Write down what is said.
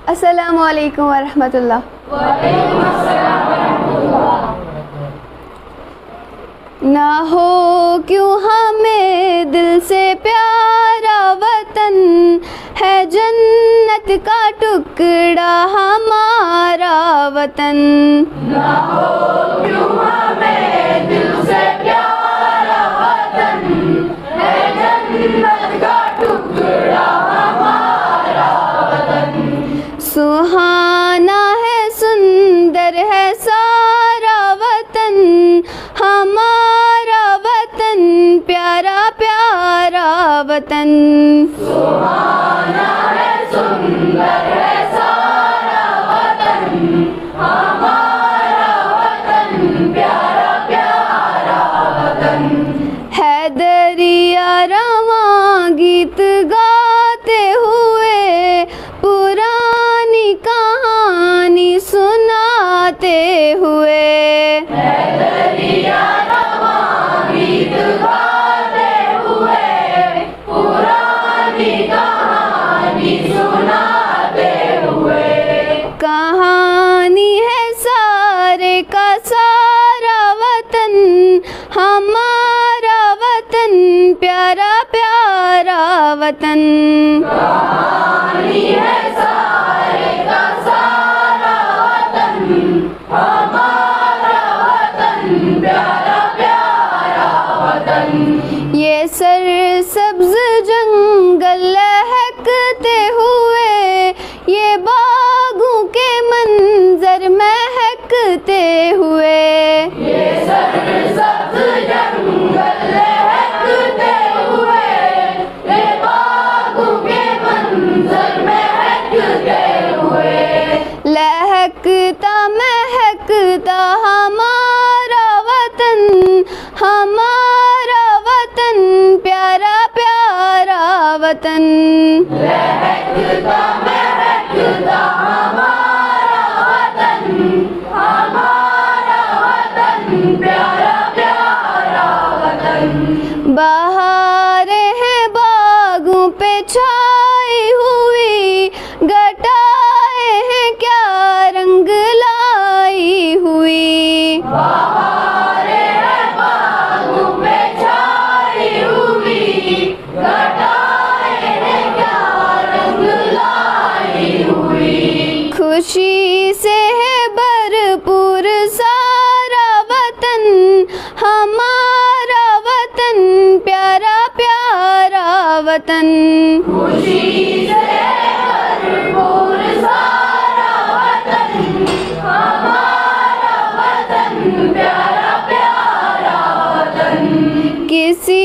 अस्सलामु अलैकुम वरहमतुल्लाह। ना हो क्यों हमें दिल से प्यारा वतन, है जन्नत का टुकड़ा हमारा वतन। ना हो क्यों हमें दिल से प्यारा वतन, है जन्नत का टुकड़ा हमारा वतन। सुहाना है सुंदर है सारा वतन, हमारा वतन प्यारा प्यारा वतन। सुहाना है सुंदर है सारा वतन, हमारा वतन प्यारा प्यारा वतन। है दरिया रवां गीत गाते हुए, पुरानी कहानी सुनाते हुए। है दरिया रवां गीत गाते हुए, पुरानी कहानी सुनाते हुए। कहानी है सारे का सारा वतन, हमारा वतन प्यारा प्यारा वतन। कहानी है सारे का सारा वतन, हमारा वतन प्यारा प्यारा वतन। ये सरसब्ज जंगल लहकते हुए, ये बागों के मंजर महकते हुए। ये सरसब्ज जंगल लहकते हुए, ये बागों के मंजर महकते हुए। लहकता महकता हमारा वतन, हमारा वतन प्यारा प्यारा वतन। लहकता महकता हमारा वतन, हमारा वतन प्यारा प्यारा वतन। बहारें हैं बागों पे छाई हुई, घटाए हैं क्या रंग लाई हुई। बहारें हैं बागों पे छाई हुई, घटाए हैं क्या रंग लाई हुई। खुशी से है भरपूर सारा वतन, हमारा वतन प्यारा प्यारा वतन। खुशी से भरपूर सारा वतन, हमारा वतन प्यारा प्यारा वतन। किसी